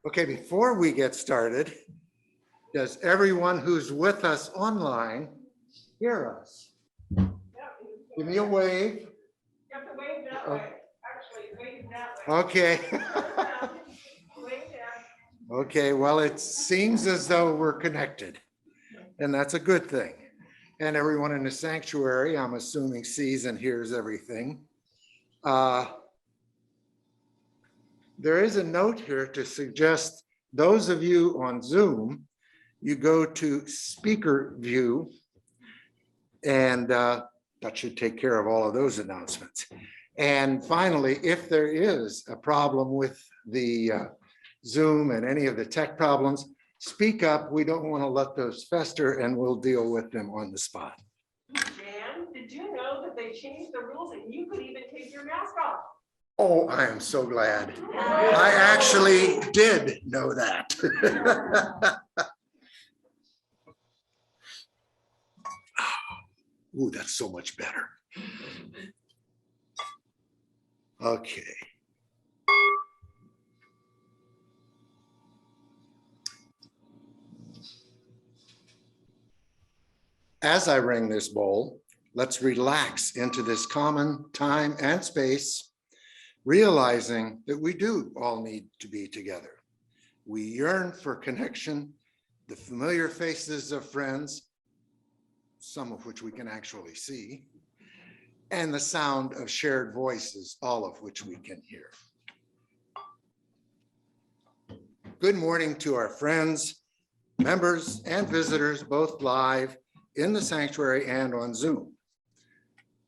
Okay, before we get started, does everyone who's with us online hear us? Give me a wave. You have to wave that way. Actually, wave that way. Okay. Wave down. Okay, well, it seems as though we're connected, and that's a good thing. And everyone in the sanctuary, I'm assuming, sees and hears everything. There is a note here to suggest those of you on Zoom, you go to speaker view, and that should take care of all of those announcements. And finally, if there is a problem with the Zoom and any of the tech problems, speak up. We don't want to let those fester, and we'll deal with them on the spot. Dan, did you know that they changed the rules and you could even take your mask off? Oh, I am so glad. I actually did know that. Ooh, that's so much better. Okay. As I ring this bowl, let's relax into this common time and space, realizing that we do all need to be together. We yearn for connection, the familiar faces of friends, some of which we can actually see, and the sound of shared voices, all of which we can hear. Good morning to our friends, members, and visitors, both live in the sanctuary and on Zoom.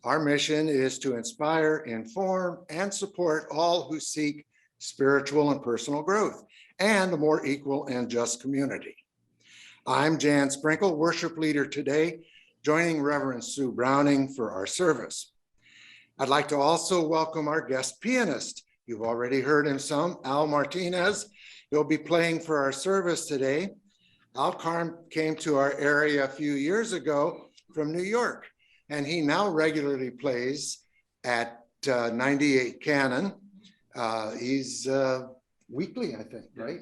Our mission is to inspire, inform, and support all who seek spiritual and personal growth and a more equal and just community. I'm Jan Sprinkle, worship leader today, joining Reverend Sue Browning for our service. I'd like to also welcome our guest pianist. You've already heard him some, Al Martinez. He'll be playing for our service today. Al came to our area a few years ago from New York, and he now regularly plays at 98 Cannon. He's weekly, I think, right?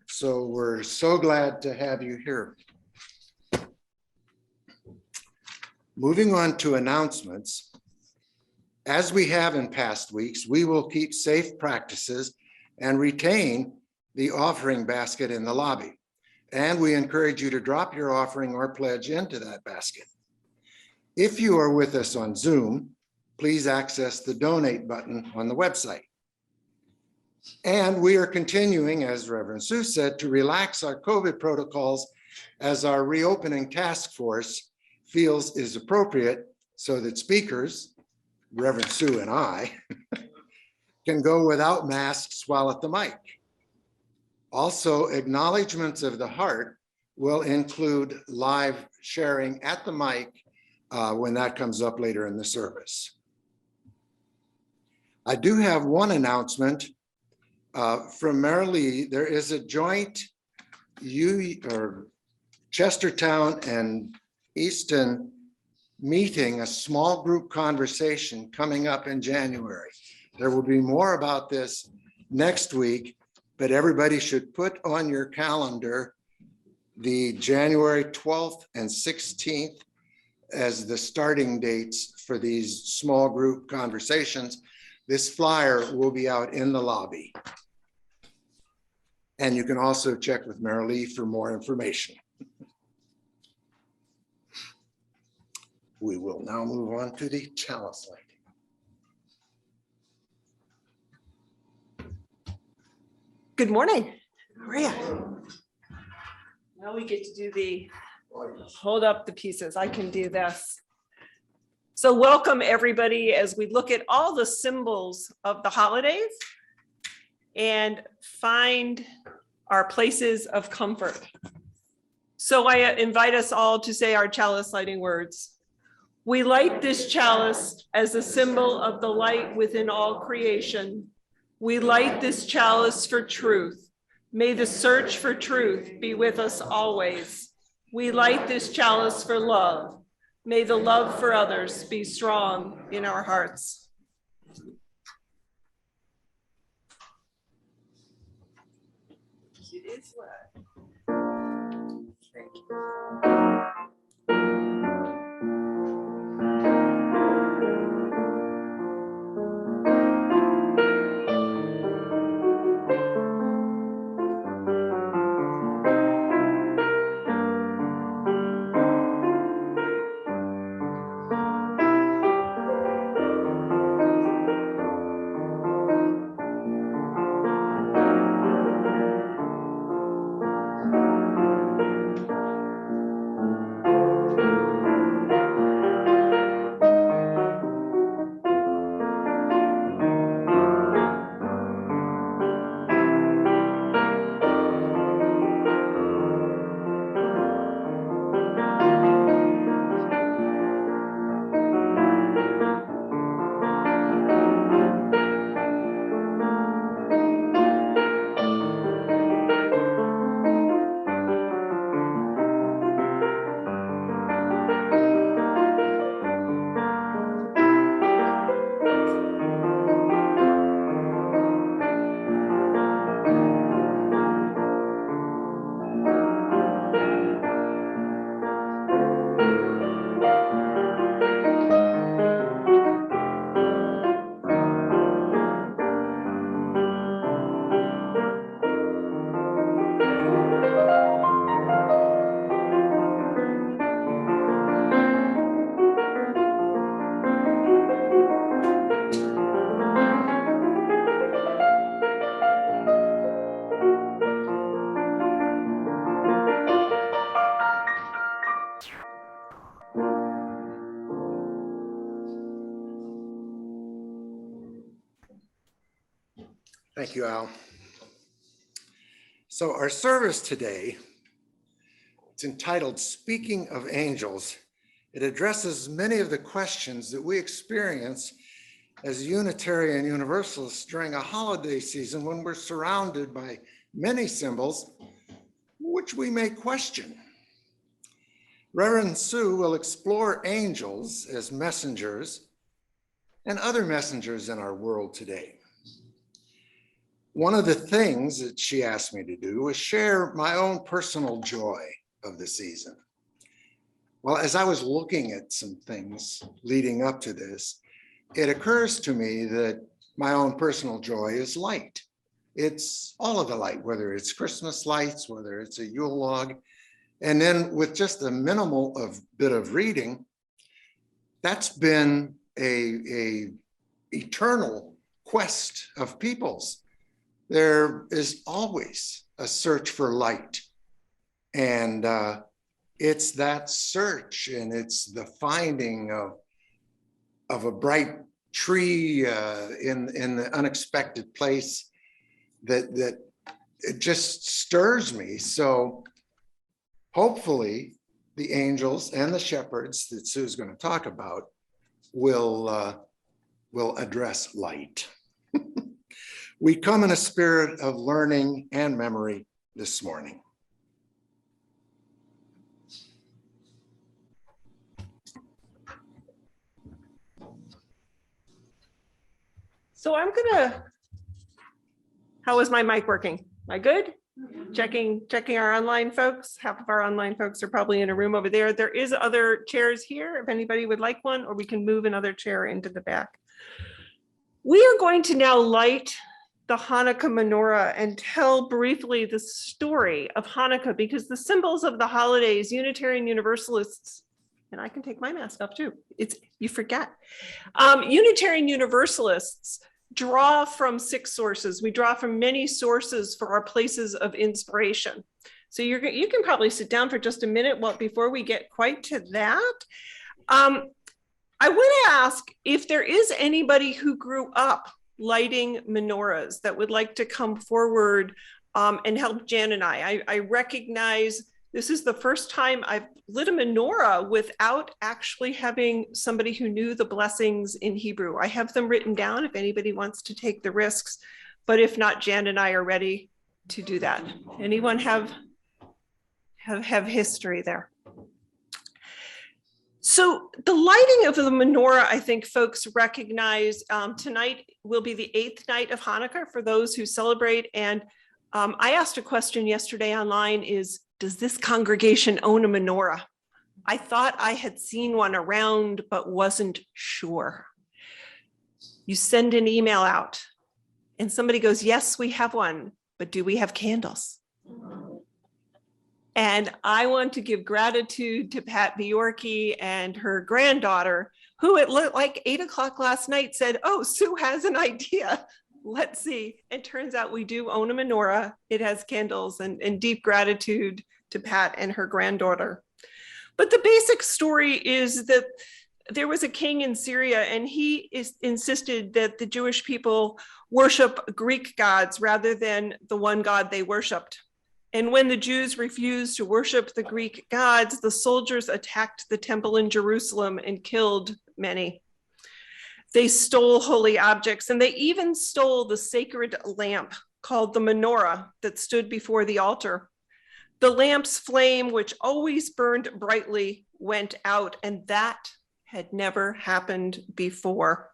So we're so glad to have you here. Moving on to announcements. As we have in past weeks, we will keep safe practices and retain the offering basket in the lobby. And we encourage you to drop your offering or pledge into that basket. If you are with us on Zoom, please access the donate button on the website. And we are continuing, as Reverend Sue said, to relax our COVID protocols as our reopening task force feels is appropriate, so that speakers, Reverend Sue and I, can go without masks while at the mic. Also, acknowledgements of the heart will include live sharing at the mic when that comes up later in the service. I do have one announcement from Marilee. There is a joint Chestertown and Easton meeting, a small group conversation coming up in January. There will be more about this next week, but everybody should put on your calendar the January 12th and 16th as the starting dates for these small group conversations. This flyer will be out in the lobby. And you can also check with Marilee for more information. We will now move on to the chalice lighting. Good morning. How are you? Now we get to do the hold up the pieces. I can do this. So welcome everybody as we look at all the symbols of the holidays and find our places of comfort. So I invite us all to say our chalice lighting words. We light this chalice as a symbol of the light within all creation. We light this chalice for truth. May the search for truth be with us always. We light this chalice for love. May the love for others be strong in our hearts. It is wet. Thank you. Thank you, Al. So our service today, it's entitled Speaking of Angels. It addresses many of the questions that we experience as Unitarian Universalists during a holiday season when we're surrounded by many symbols which we may question. Reverend Sue will explore angels as messengers and other messengers in our world today. One of the things that she asked me to do was share my own personal joy of the season. Well, as I was looking at some things leading up to this, it occurs to me that my own personal joy is light. It's all of the light, whether it's Christmas lights, whether it's a Yule log, and then with just a minimal bit of reading, that's been a eternal quest of people's. There is always a search for light, and it's that search, and it's the finding of a bright tree in the unexpected place that it just stirs me. So hopefully the angels and the shepherds that Sue's going to talk about will address light. We come in a spirit of learning and memory this morning. So how is my mic working? Am I good? Checking our online folks. Half of our online folks are probably in a room over there. There is other chairs here if anybody would like one, or we can move another chair into the back. We are going to now light the Hanukkah menorah and tell briefly the story of Hanukkah, because the symbols of the holidays, Unitarian Universalists, and I can take my mask off too. You forget. Unitarian Universalists draw from 6 sources. We draw from many sources for our places of inspiration. So you can probably sit down for just a minute before we get quite to that. I want to ask if there is anybody who grew up lighting menorahs that would like to come forward and help Jan and I recognize this is the first time I've lit a menorah without actually having somebody who knew the blessings in Hebrew. I have them written down if anybody wants to take the risks, but if not, Jan and I are ready to do that. Anyone have history there? So the lighting of the menorah, I think folks recognize tonight will be the 8th night of Hanukkah for those who celebrate. And I asked a question yesterday online does this congregation own a menorah? I thought I had seen one around, but wasn't sure. You send an email out and somebody goes, yes, we have one, but do we have candles? And I want to give gratitude to Pat Bjorky and her granddaughter, who at like 8 o'clock last night said, oh, Sue has an idea. Let's see. It turns out we do own a menorah. It has candles, and deep gratitude to Pat and her granddaughter. But the basic story is that there was a king in Syria, and he insisted that the Jewish people worship Greek gods rather than the one God they worshiped. And when the Jews refused to worship the Greek gods, the soldiers attacked the temple in Jerusalem and killed many. They stole holy objects, and they even stole the sacred lamp called the menorah that stood before the altar. The lamp's flame, which always burned brightly, went out, and that had never happened before.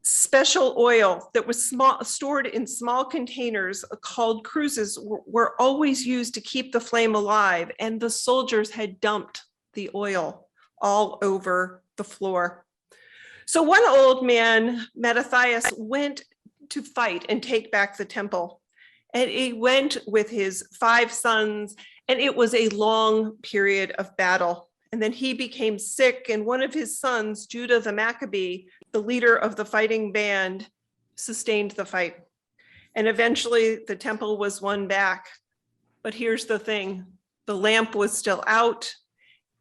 Special oil that was stored in small containers called cruces were always used to keep the flame alive, and the soldiers had dumped the oil all over the floor. So one old man, Mattathias, went to fight and take back the temple. And he went with his 5 sons, and it was a long period of battle. And then he became sick, and one of his sons, Judah the Maccabee, the leader of the fighting band, sustained the fight. And eventually the temple was won back. But here's the thing, the lamp was still out,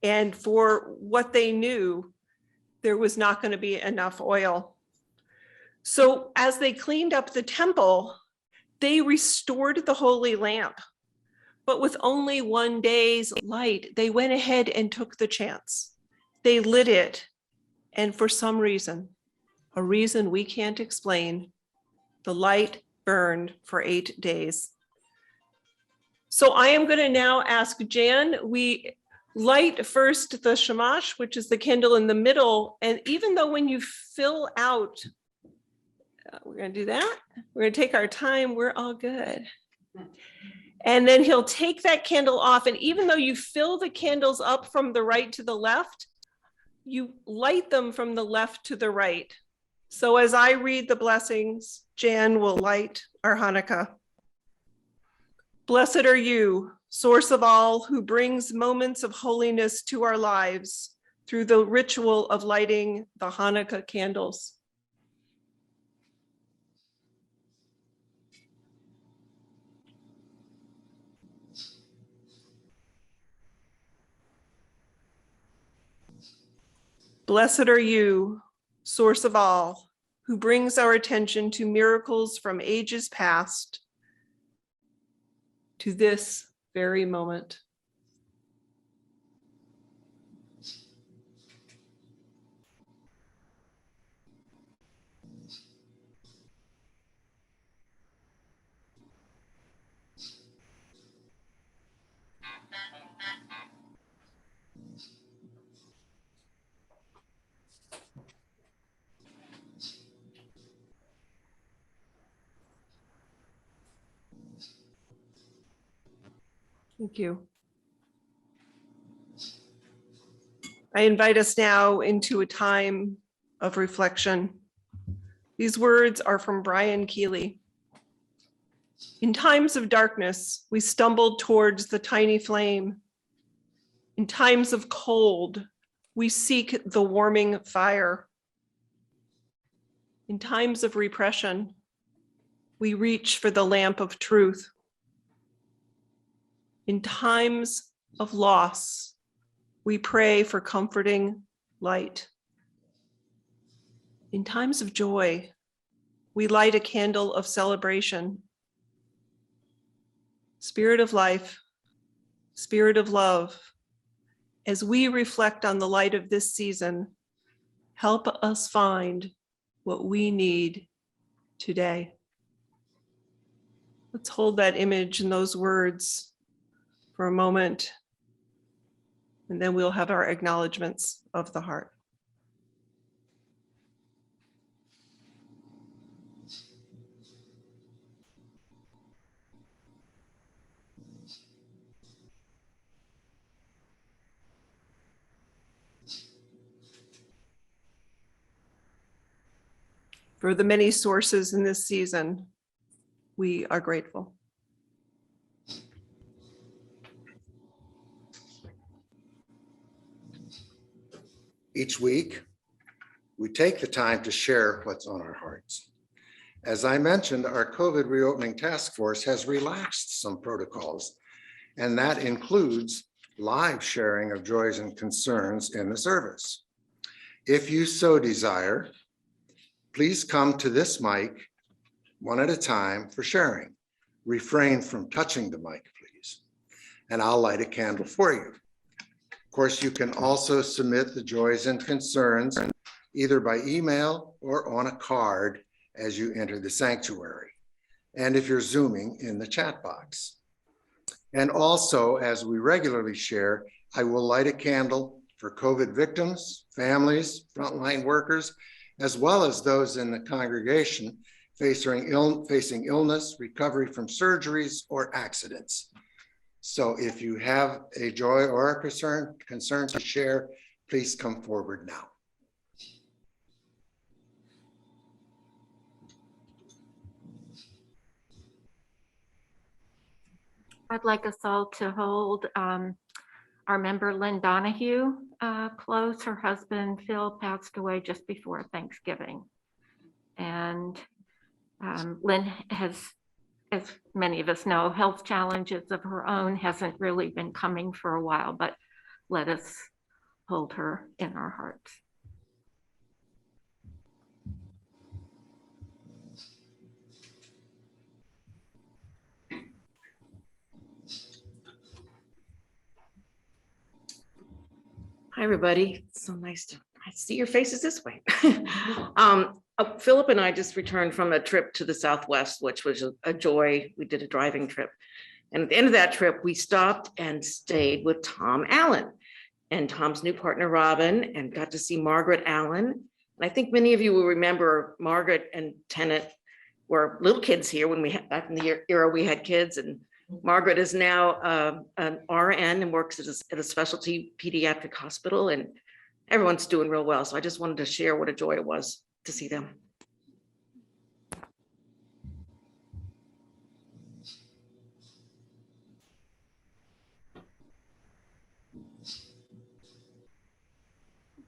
and for what they knew, there was not going to be enough oil. So as they cleaned up the temple, they restored the holy lamp. But with only one day's light, they went ahead and took the chance. They lit it, and for some reason, a reason we can't explain, the light burned for 8 days. So I am going to now ask Jan, we light first the shamash, which is the candle in the middle. And even though when you fill out, we're going to do that. We're going to take our time. We're all good. And then he'll take that candle off. And even though you fill the candles up from the right to the left, you light them from the left to the right. So as I read the blessings, Jan will light our Hanukkah. Blessed are you, source of all, who brings moments of holiness to our lives through the ritual of lighting the Hanukkah candles. Blessed are you, source of all, who brings our attention to miracles from ages past to this very moment. Thank you. I invite us now into a time of reflection. These words are from Brian Keeley. In times of darkness, we stumble towards the tiny flame. In times of cold, we seek the warming fire. In times of repression, we reach for the lamp of truth. In times of loss, we pray for comforting light. In times of joy, we light a candle of celebration. Spirit of life, Spirit of love, as we reflect on the light of this season, help us find what we need today. Let's hold that image and those words for a moment, and then we'll have our acknowledgements of the heart. For the many sources in this season, we are grateful. Each week, we take the time to share what's on our hearts. As I mentioned, our COVID reopening task force has relaxed some protocols, and that includes live sharing of joys and concerns in the service. If you so desire, please come to this mic one at a time for sharing. Refrain from touching the mic, please, and I'll light a candle for you. Of course, you can also submit the joys and concerns either by email or on a card as you enter the sanctuary, and if you're Zooming, in the chat box. And also, as we regularly share, I will light a candle for COVID victims, families, frontline workers, as well as those in the congregation facing illness, recovery from surgeries, or accidents. So if you have a joy or a concern to share, please come forward now. I'd like us all to hold our member Lynn Donahue close. Her husband Phil passed away just before Thanksgiving. And Lynn has, as many of us know, health challenges of her own, hasn't really been coming for a while, but let us hold her in our hearts. Hi, everybody. It's so nice to see your faces this way. Philip and I just returned from a trip to the Southwest, which was a joy. We did a driving trip. And at the end of that trip, we stopped and stayed with Tom Allen and Tom's new partner, Robin, and got to see Margaret Allen. And I think many of you will remember Margaret and Tennant were little kids here when we had, back in the era we had kids, and Margaret is now an RN and works at a specialty pediatric hospital, and everyone's doing real well. So I just wanted to share what a joy it was to see them.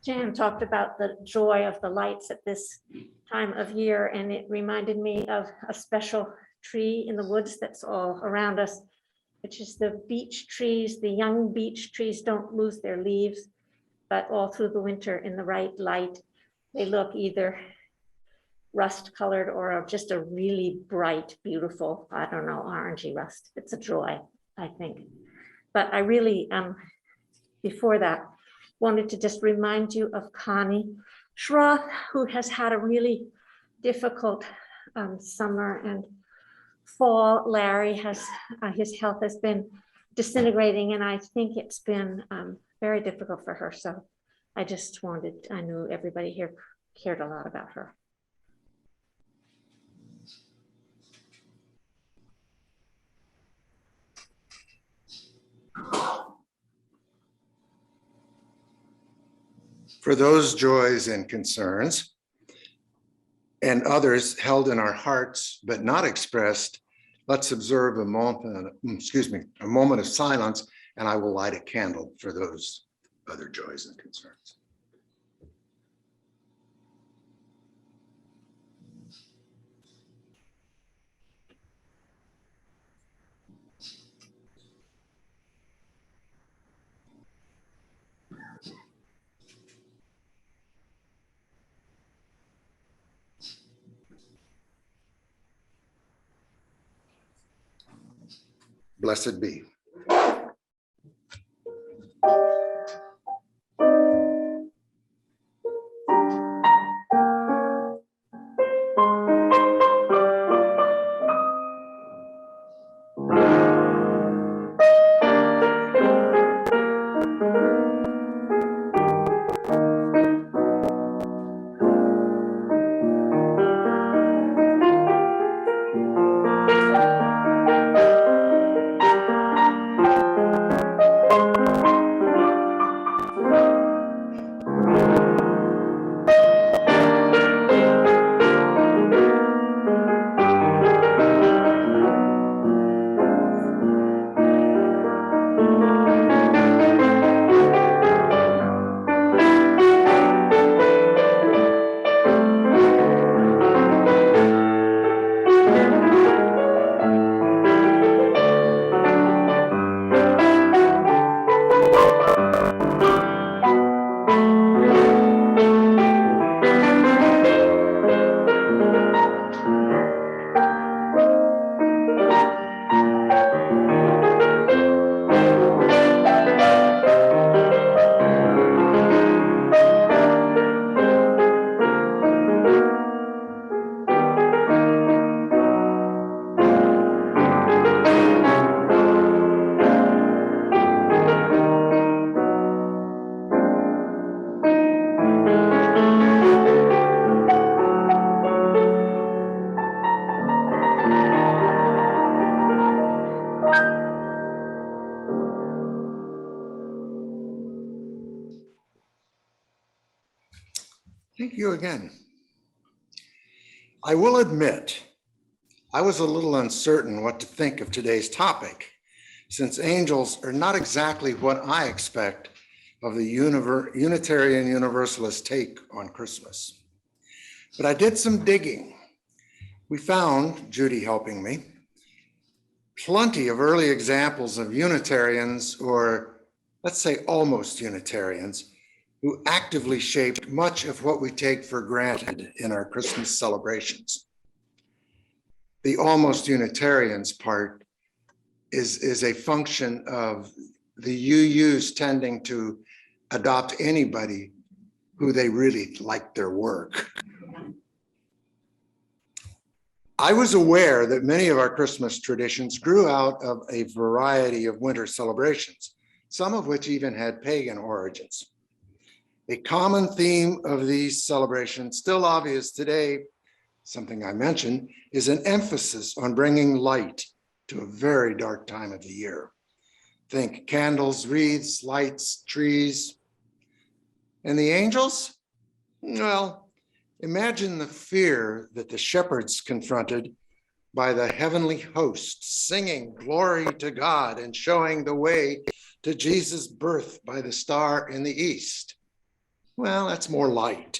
Jan talked about the joy of the lights at this time of year, and it reminded me of a special tree in the woods that's all around us, which is the beech trees. The young beech trees don't lose their leaves, but all through the winter in the right light, they look either rust colored or just a really bright, beautiful, I don't know, orangey rust. It's a joy, I think. But I really, before that, wanted to just remind you of Connie Schroth, who has had a really difficult summer and fall. Larry has, his health has been disintegrating, and I think it's been very difficult for her. So I just wanted, I knew everybody here cared a lot about her. For those joys and concerns and others held in our hearts but not expressed, let's observe a moment, a moment of silence, and I will light a candle for those other joys and concerns. Blessed be. Thank you again. I will admit, I was a little uncertain what to think of today's topic, since angels are not exactly what I expect of the Unitarian Universalist take on Christmas. But I did some digging. We found, Judy helping me, plenty of early examples of Unitarians, or let's say almost Unitarians, who actively shaped much of what we take for granted in our Christmas celebrations. The almost Unitarians part is a function of the UUs tending to adopt anybody who they really like their work. I was aware that many of our Christmas traditions grew out of a variety of winter celebrations, some of which even had pagan origins. A common theme of these celebrations, still obvious today, something I mentioned, is an emphasis on bringing light to a very dark time of the year. Think candles, wreaths, lights, trees. And the angels? Well, imagine the fear that the shepherds confronted by the heavenly host singing glory to God and showing the way to Jesus' birth by the star in the east. Well, that's more light.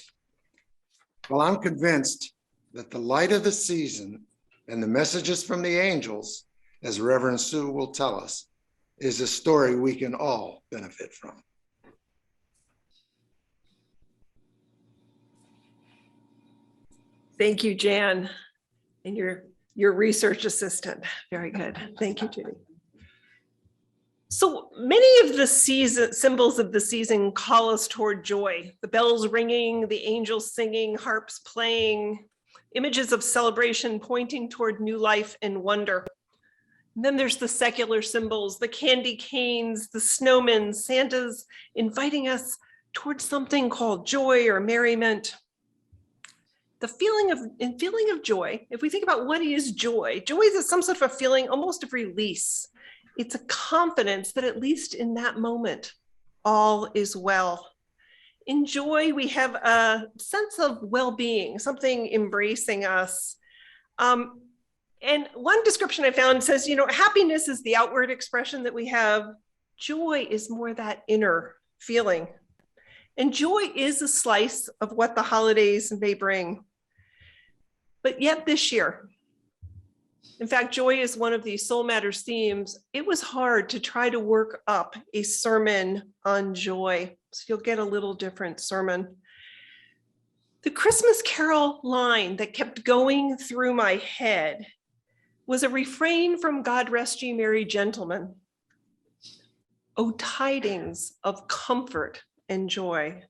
Well, I'm convinced that the light of the season and the messages from the angels, as Reverend Sue will tell us, is a story we can all benefit from. Thank you, Jan, and your research assistant. Very good. Thank you, Judy. So many of the symbols of the season call us toward joy. The bells ringing, the angels singing, harps playing, images of celebration pointing toward new life and wonder. And then there's the secular symbols, the candy canes, the snowmen, Santa's inviting us towards something called joy or merriment. The feeling of joy, if we think about what is joy is some sort of a feeling almost of release. It's a confidence that at least in that moment, all is well. In joy, we have a sense of well-being, something embracing us. And one description I found says, happiness is the outward expression that we have. Joy is more that inner feeling. And joy is a slice of what the holidays may bring. But yet this year, in fact, joy is one of the Soul Matters themes. It was hard to try to work up a sermon on joy. So you'll get a little different sermon. The Christmas Carol line that kept going through my head was a refrain from God Rest Ye Merry Gentlemen. Oh, tidings of comfort and joy,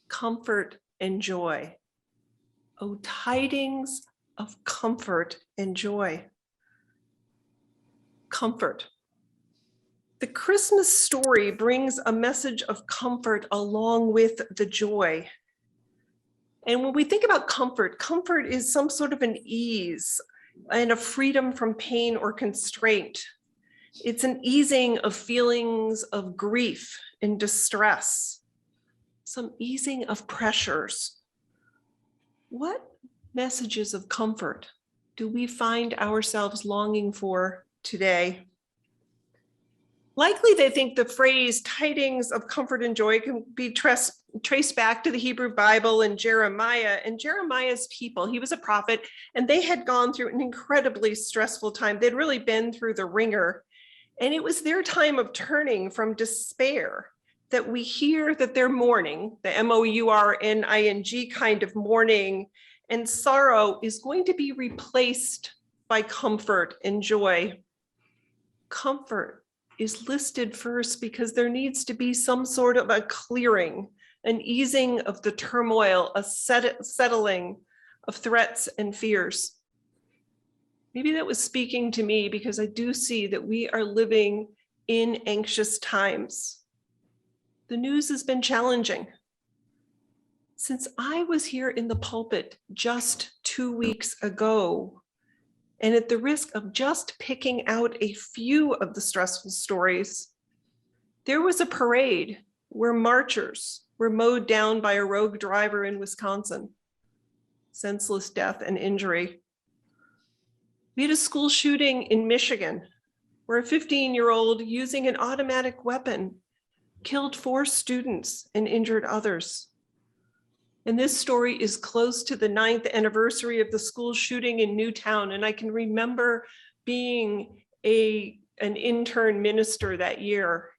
comfort and joy. Oh, tidings of comfort and joy. Comfort. The Christmas story brings a message of comfort along with the joy. And when we think about comfort, comfort is some sort of an ease and a freedom from pain or constraint. It's an easing of feelings of grief and distress, some easing of pressures. What messages of comfort do we find ourselves longing for today? Likely they think the phrase tidings of comfort and joy can be traced back to the Hebrew Bible and Jeremiah's people. He was a prophet and they had gone through an incredibly stressful time. They'd really been through the ringer. And it was their time of turning from despair that we hear that they're mourning, the mourning kind of mourning, and sorrow is going to be replaced by comfort and joy. Comfort is listed first because there needs to be some sort of a clearing, an easing of the turmoil, a settling of threats and fears. Maybe that was speaking to me because I do see that we are living in anxious times. The news has been challenging. Since I was here in the pulpit just 2 weeks ago, and at the risk of just picking out a few of the stressful stories, there was a parade where marchers were mowed down by a rogue driver in Wisconsin. Senseless death and injury. We had a school shooting in Michigan where a 15-year-old using an automatic weapon killed 4 students and injured others. And this story is close to the 9th anniversary of the school shooting in Newtown. And I can remember being an intern minister that year,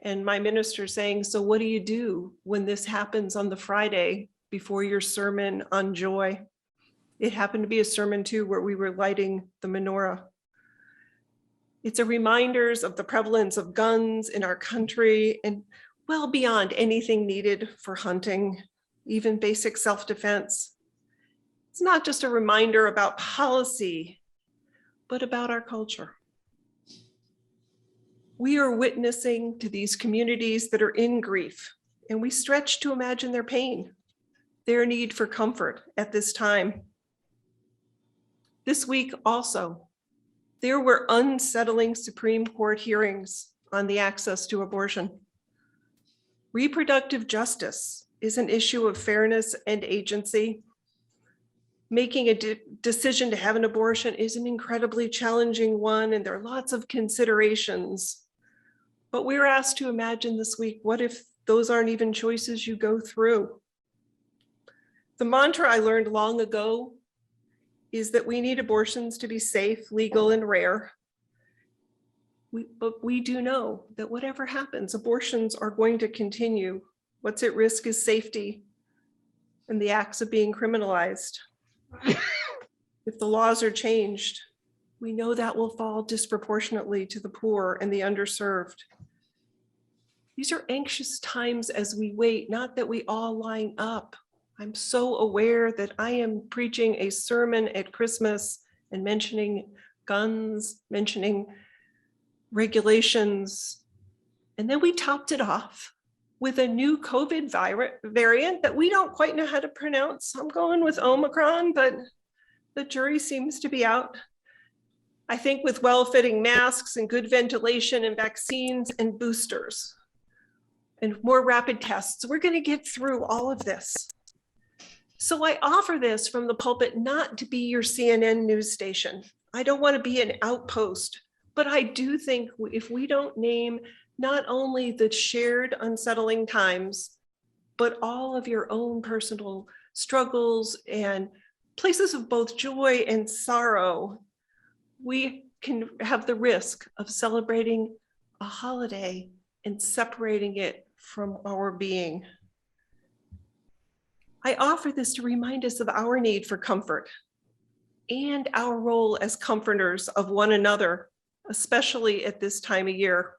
and my minister saying, so what do you do when this happens on the Friday before your sermon on joy? It happened to be a sermon too, where we were lighting the menorah. It's a reminders of the prevalence of guns in our country and well beyond anything needed for hunting, even basic self-defense. It's not just a reminder about policy, but about our culture. We are witnessing to these communities that are in grief, and we stretch to imagine their pain, their need for comfort at this time. This week also, there were unsettling Supreme Court hearings on the access to abortion. Reproductive justice is an issue of fairness and agency. Making a decision to have an abortion is an incredibly challenging one, and there are lots of considerations. But we were asked to imagine this week, what if those aren't even choices you go through? The mantra I learned long ago is that we need abortions to be safe, legal, and rare. But we do know that whatever happens, abortions are going to continue. What's at risk is safety and the acts of being criminalized. If the laws are changed, we know that will fall disproportionately to the poor and the underserved. These are anxious times as we wait, not that we all line up. I'm so aware that I am preaching a sermon at Christmas and mentioning guns, mentioning regulations. And then we topped it off with a new COVID variant that we don't quite know how to pronounce. I'm going with Omicron, but the jury seems to be out. I think with well-fitting masks and good ventilation and vaccines and boosters and more rapid tests, we're going to get through all of this. So I offer this from the pulpit not to be your CNN news station. I don't want to be an outpost, but I do think if we don't name not only the shared unsettling times, but all of your own personal struggles and places of both joy and sorrow, we can have the risk of celebrating a holiday and separating it from our being. I offer this to remind us of our need for comfort and our role as comforters of one another, especially at this time of year.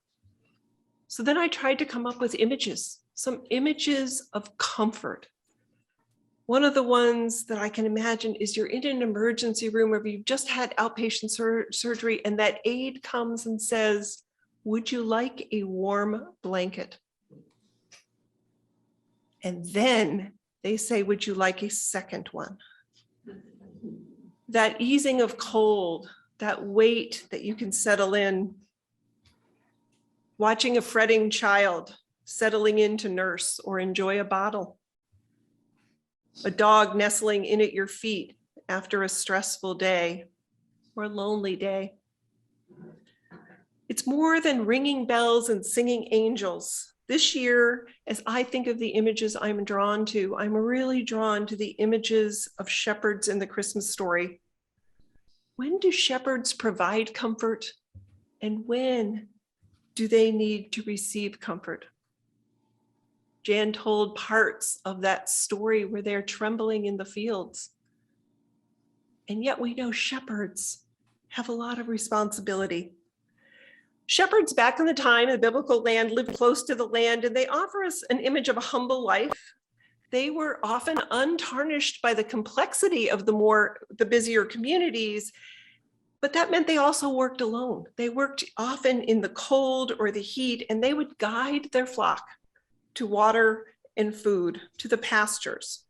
So then I tried to come up with images, some images of comfort. One of the ones that I can imagine is you're in an emergency room or you've just had outpatient surgery and that aide comes and says, would you like a warm blanket? And then they say, would you like a second one? That easing of cold, that weight that you can settle in. Watching a fretting child settling in to nurse or enjoy a bottle. A dog nestling in at your feet after a stressful day or a lonely day. It's more than ringing bells and singing angels. This year, as I think of the images I'm drawn to, I'm really drawn to the images of shepherds in the Christmas story. When do shepherds provide comfort? And when do they need to receive comfort? Jan told parts of that story where they're trembling in the fields. And yet we know shepherds have a lot of responsibility. Shepherds back in the time in the biblical land lived close to the land, and they offer us an image of a humble life. They were often untarnished by the complexity of the busier communities, but that meant they also worked alone. They worked often in the cold or the heat, and they would guide their flock to water and food, to the pastures.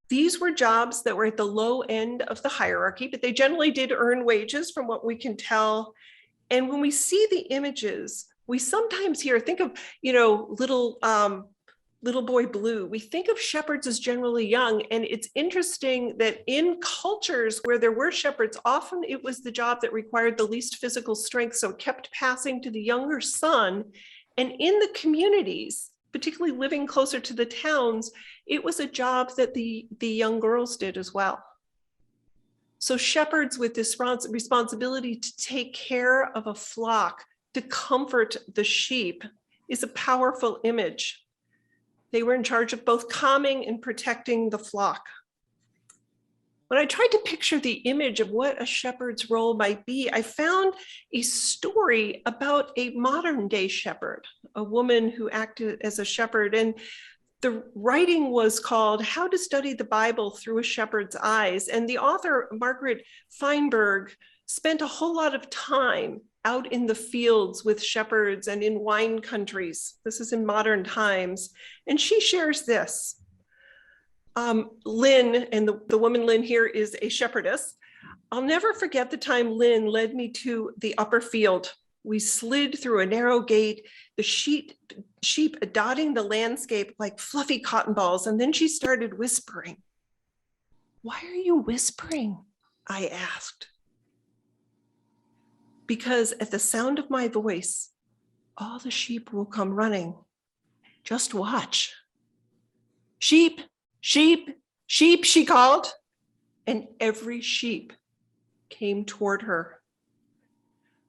These were jobs that were at the low end of the hierarchy, but they generally did earn wages from what we can tell. And when we see the images, we sometimes think of, little Little Boy Blue. We think of shepherds as generally young, and it's interesting that in cultures where there were shepherds, often it was the job that required the least physical strength, so it kept passing to the younger son. And in the communities, particularly living closer to the towns, it was a job that the young girls did as well. So shepherds with this responsibility to take care of a flock, to comfort the sheep, is a powerful image. They were in charge of both calming and protecting the flock. When I tried to picture the image of what a shepherd's role might be, I found a story about a modern day shepherd, a woman who acted as a shepherd. And the writing was called How to Study the Bible Through a Shepherd's Eyes. And the author, Margaret Feinberg, spent a whole lot of time out in the fields with shepherds and in wine countries. This is in modern times. And she shares this. Lynn, and the woman Lynn here is a shepherdess. I'll never forget the time Lynn led me to the upper field. We slid through a narrow gate, the sheep dotting the landscape like fluffy cotton balls. And then she started whispering. "Why are you whispering?" I asked. "Because at the sound of my voice, all the sheep will come running. Just watch." "Sheep, sheep, sheep," she called, and every sheep came toward her.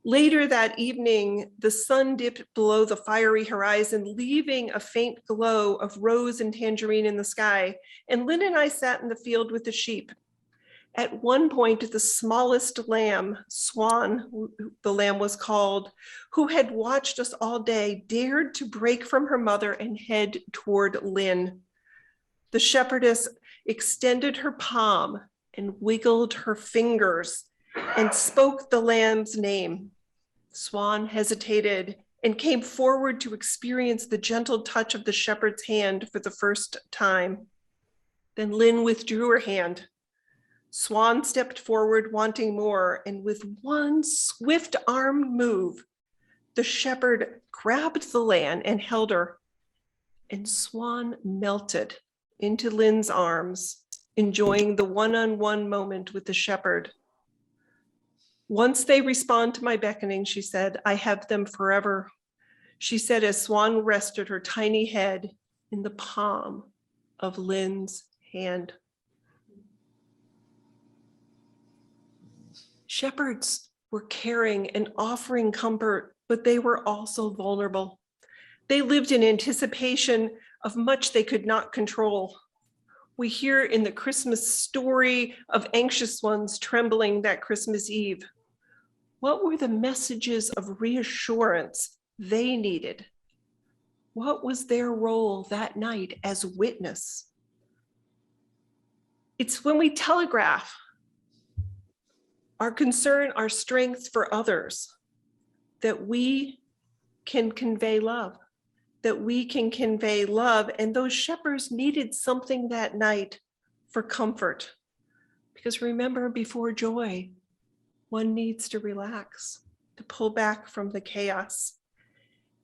Later that evening, the sun dipped below the fiery horizon, leaving a faint glow of rose and tangerine in the sky, and Lynn and I sat in the field with the sheep. At one point, the smallest lamb, Swan, the lamb was called, who had watched us all day, dared to break from her mother and head toward Lynn. The shepherdess extended her palm and wiggled her fingers and spoke the lamb's name. Swan hesitated and came forward to experience the gentle touch of the shepherd's hand for the first time. Then Lynn withdrew her hand. Swan stepped forward, wanting more, and with one swift arm move, the shepherd grabbed the lamb and held her, and Swan melted into Lynn's arms, enjoying the one-on-one moment with the shepherd. "Once they respond to my beckoning," she said, "I have them forever," she said as Swan rested her tiny head in the palm of Lynn's hand. Shepherds were caring and offering comfort, but they were also vulnerable. They lived in anticipation of much they could not control. We hear in the Christmas story of anxious ones trembling that Christmas Eve. What were the messages of reassurance they needed? What was their role that night as witness? It's when we telegraph our concern, our strength for others, that we can convey love, And those shepherds needed something that night for comfort. Because remember, before joy, one needs to relax, to pull back from the chaos.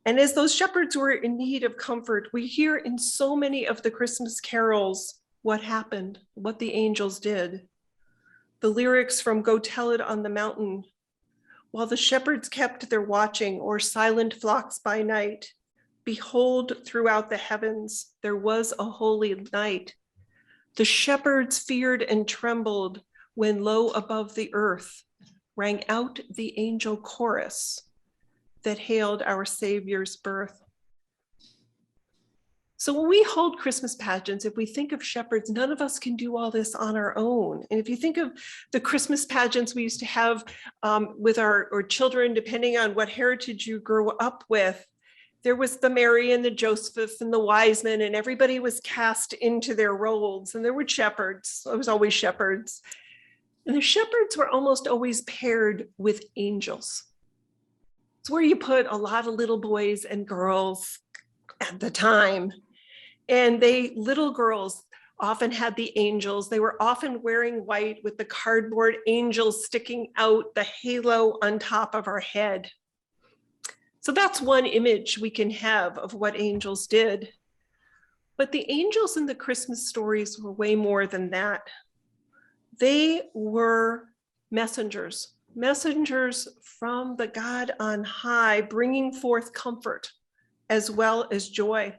And as those shepherds were in need of comfort, we hear in so many of the Christmas carols what happened, what the angels did. The lyrics from Go Tell It on the Mountain. While the shepherds kept their watching o'er silent flocks by night, behold, throughout the heavens, there was a holy night. The shepherds feared and trembled when low above the earth rang out the angel chorus that hailed our Savior's birth. So when we hold Christmas pageants, if we think of shepherds, none of us can do all this on our own. And if you think of the Christmas pageants we used to have with our children, depending on what heritage you grew up with, there was the Mary and the Joseph and the wise men, and everybody was cast into their roles. And there were shepherds. There was always shepherds. And the shepherds were almost always paired with angels. It's where you put a lot of little boys and girls at the time. And little girls often had the angels. They were often wearing white with the cardboard angels sticking out, the halo on top of our head. So that's one image we can have of what angels did. But the angels in the Christmas stories were way more than that. They were messengers, messengers from the God on high, bringing forth comfort as well as joy.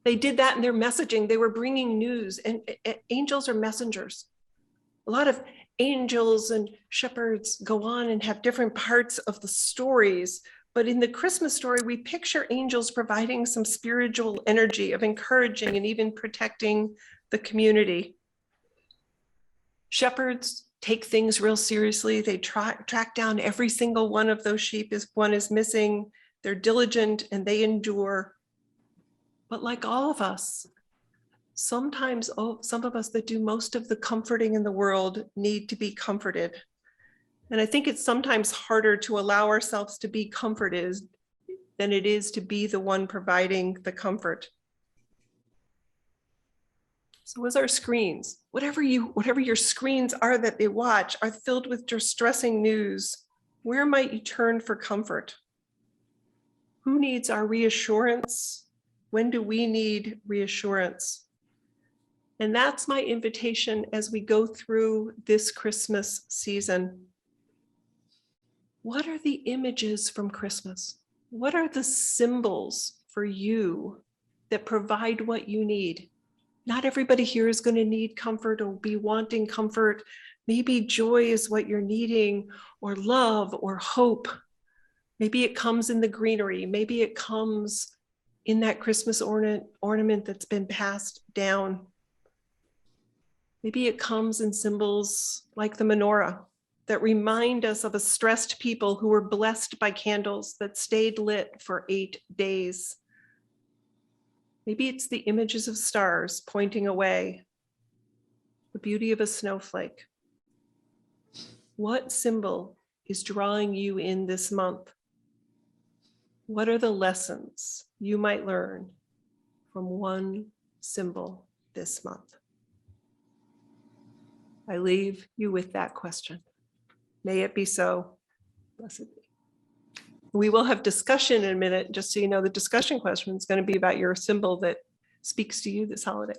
They did that in their messaging. They were bringing news, and angels are messengers. A lot of angels and shepherds go on and have different parts of the stories. But in the Christmas story, we picture angels providing some spiritual energy of encouraging and even protecting the community. Shepherds take things real seriously. They track down every single one of those sheep if one is missing. They're diligent and they endure. But like all of us, sometimes some of us that do most of the comforting in the world need to be comforted. And I think it's sometimes harder to allow ourselves to be comforted than it is to be the one providing the comfort. So as our screens, whatever your screens are that they watch are filled with distressing news, where might you turn for comfort? Who needs our reassurance? When do we need reassurance? And that's my invitation as we go through this Christmas season. What are the images from Christmas? What are the symbols for you that provide what you need? Not everybody here is going to need comfort or be wanting comfort. Maybe joy is what you're needing, or love or hope. Maybe it comes in the greenery. Maybe it comes in that Christmas ornament that's been passed down. Maybe it comes in symbols like the menorah that remind us of a stressed people who were blessed by candles that stayed lit for 8 days. Maybe it's the images of stars pointing away, the beauty of a snowflake. What symbol is drawing you in this month? What are the lessons you might learn from one symbol this month? I leave you with that question. May it be so. Blessed be. We will have discussion in a minute, just so you know, the discussion question is going to be about your symbol that speaks to you this holiday.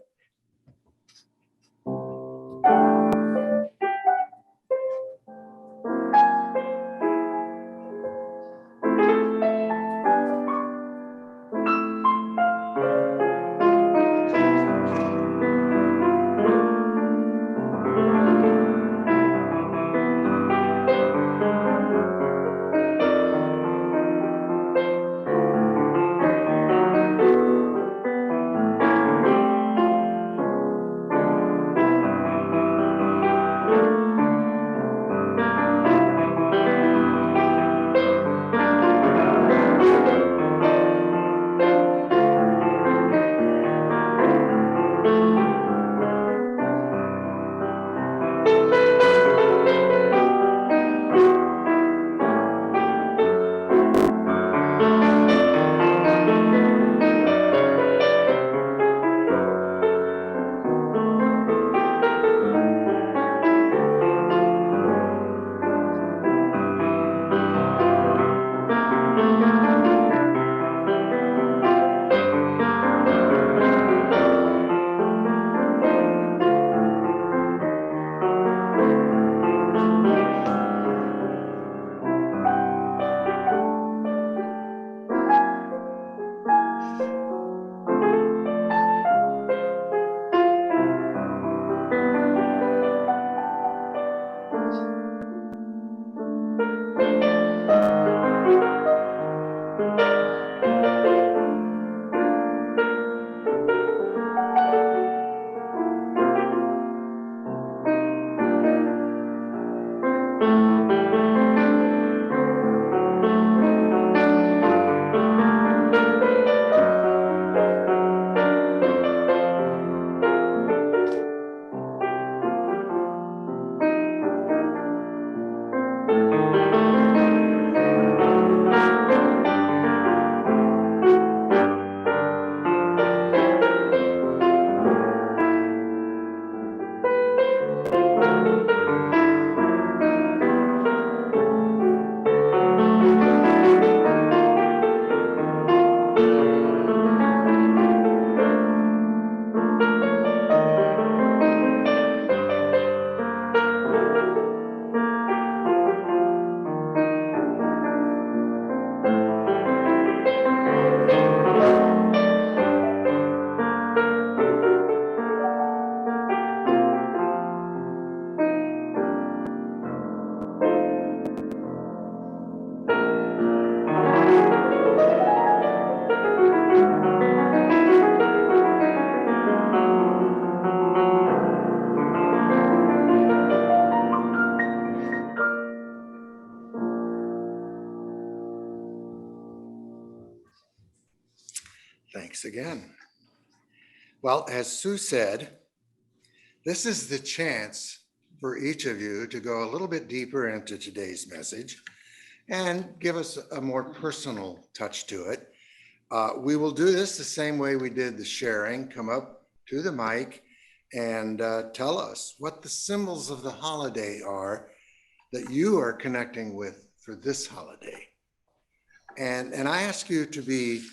Thanks again. Well, as Sue said, this is the chance for each of you to go a little bit deeper into today's message and give us a more personal touch to it. We will do this the same way we did the sharing. Come up to the mic and tell us what the symbols of the holiday are that you are connecting with for this holiday. And I ask you to be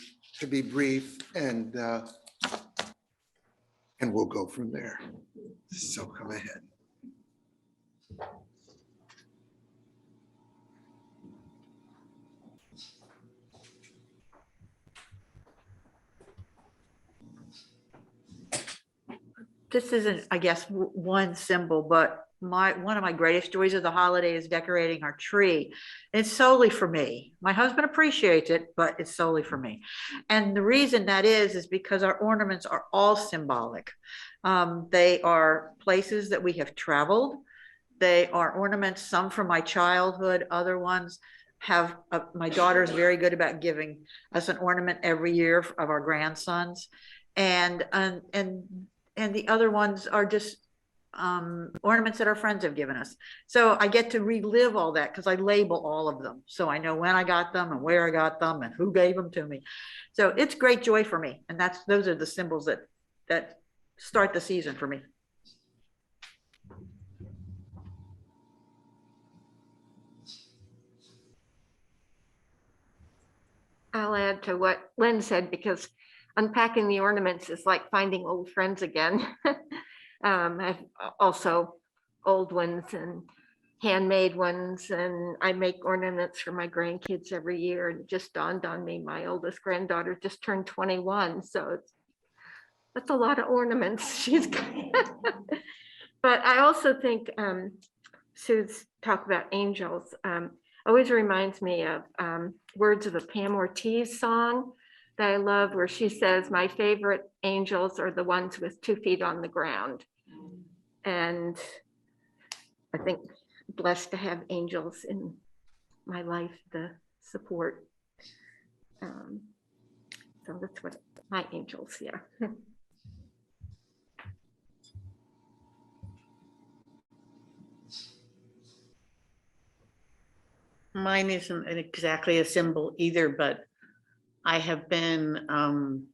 brief and we'll go from there. So come ahead. This isn't, I guess, one symbol, but one of my greatest joys of the holiday is decorating our tree. It's solely for me. My husband appreciates it, but it's solely for me. And the reason that is because our ornaments are all symbolic. They are places that we have traveled. They are ornaments, some from my childhood, other ones have, my daughter's very good about giving us an ornament every year of our grandsons. And the other ones are just ornaments that our friends have given us. So I get to relive all that because I label all of them. So I know when I got them and where I got them and who gave them to me. So it's great joy for me. And those are the symbols that start the season for me. I'll add to what Lynn said, because unpacking the ornaments is like finding old friends again. I've also old ones and handmade ones, and I make ornaments for my grandkids every year. And it just dawned on me, my oldest granddaughter just turned 21, so that's a lot of ornaments she's got. But I also think Sue's talk about angels always reminds me of words of a Pam Ortiz song that I love, where she says, my favorite angels are the ones with 2 feet on the ground. And I think blessed to have angels in my life, the support. So that's what my angels, yeah. Mine isn't exactly a symbol either, but I have been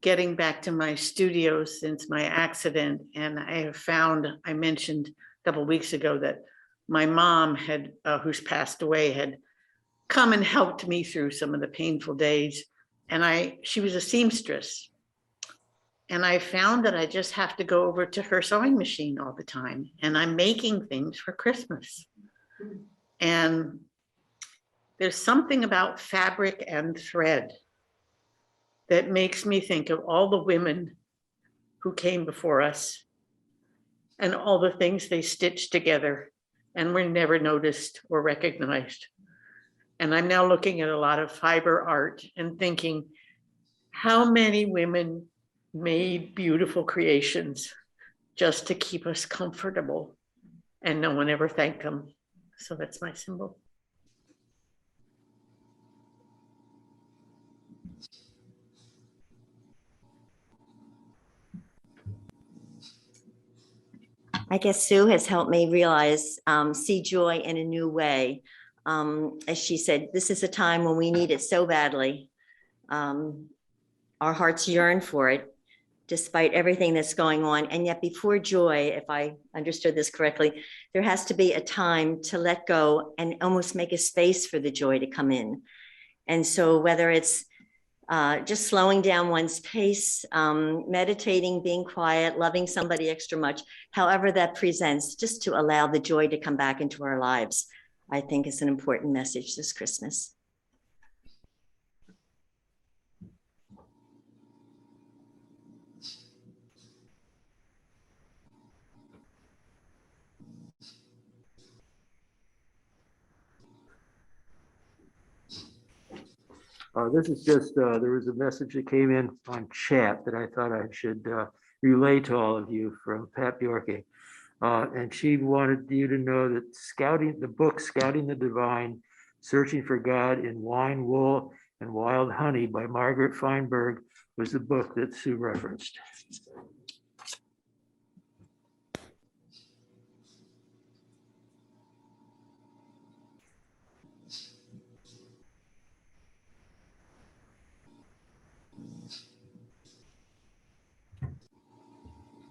getting back to my studio since my accident, and I have found, I mentioned a couple of weeks ago that my mom had, who's passed away, had come and helped me through some of the painful days. And she was a seamstress. And I found that I just have to go over to her sewing machine all the time. And I'm making things for Christmas. And there's something about fabric and thread that makes me think of all the women who came before us and all the things they stitched together and were never noticed or recognized. And I'm now looking at a lot of fiber art and thinking, how many women made beautiful creations just to keep us comfortable, and no one ever thanked them. So that's my symbol. I guess Sue has helped me realize, see joy in a new way. As she said, this is a time when we need it so badly. Our hearts yearn for it, despite everything that's going on. And yet before joy, if I understood this correctly, there has to be a time to let go and almost make a space for the joy to come in. And so whether it's just slowing down one's pace, meditating, being quiet, loving somebody extra much, however that presents, just to allow the joy to come back into our lives, I think is an important message this Christmas. This is just, there was a message that came in on chat that I thought I should relay to all of you from Pat Bjorke. And she wanted you to know that the book Scouting the Divine, Searching for God in Wine, Wool, and Wild Honey by Margaret Feinberg was the book that Sue referenced.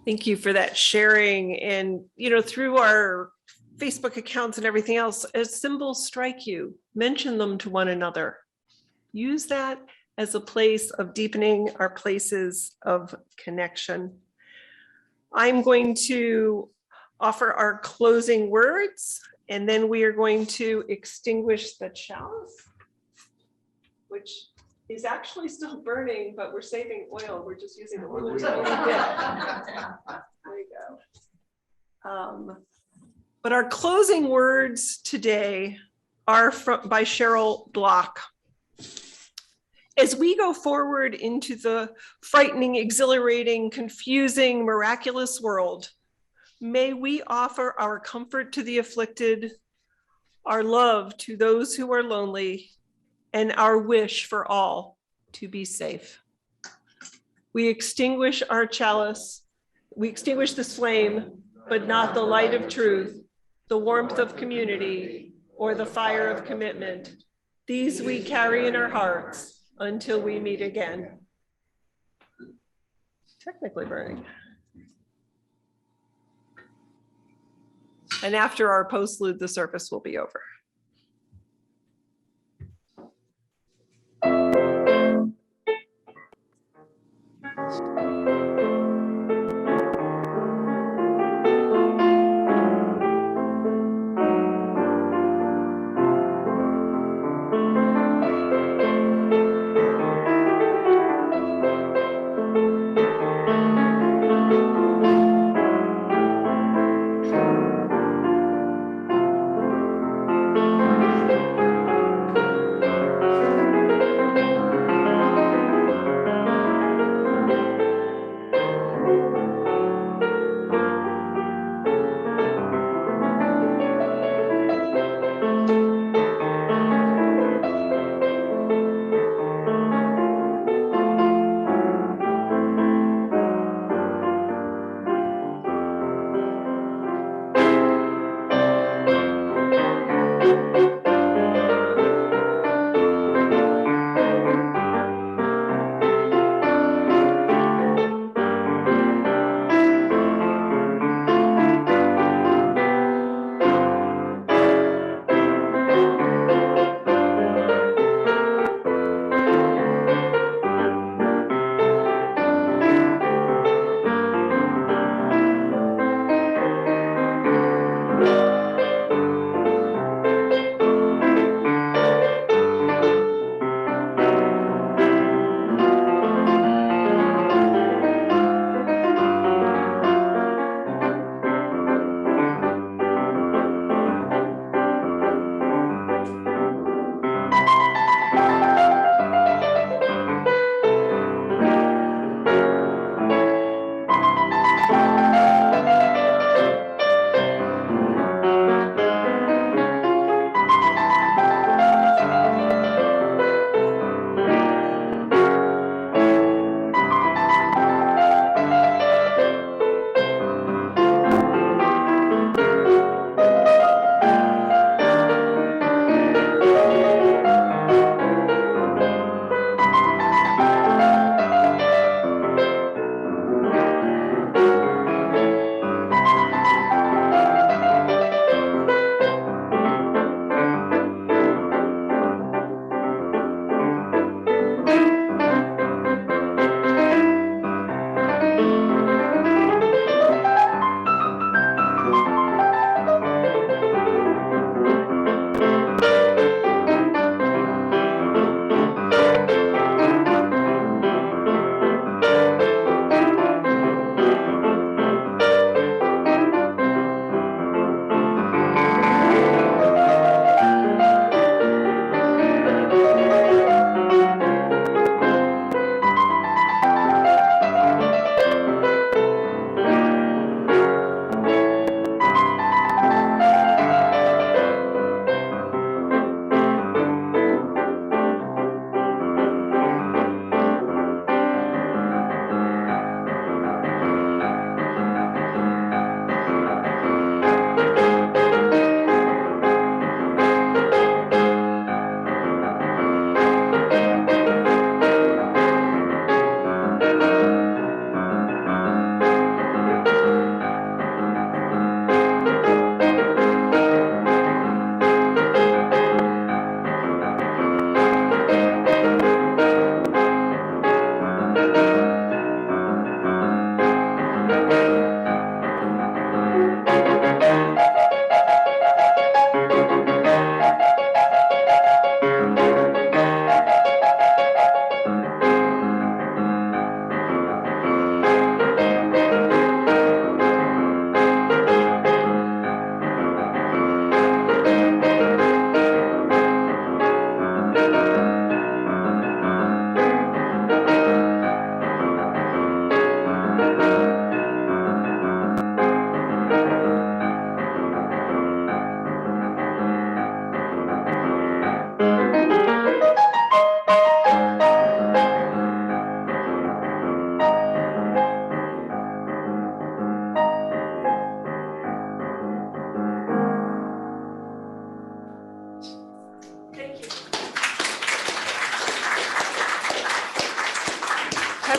Thank you for that sharing. And, through our Facebook accounts and everything else, as symbols strike you, mention them to one another. Use that as a place of deepening our places of connection. I'm going to offer our closing words, and then we are going to extinguish the chalice, which is actually still burning, but we're saving oil. We're just using a little tiny bit. There you go. But our closing words today are by Cheryl Block. As we go forward into the frightening, exhilarating, confusing, miraculous world, may we offer our comfort to the afflicted, our love to those who are lonely, and our wish for all to be safe. We extinguish our chalice, we extinguish this flame, but not the light of truth, the warmth of community, or the fire of commitment. These we carry in our hearts until we meet again. Technically burning. And after our postlude, the service will be over.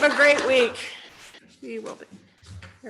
a great week. We will be.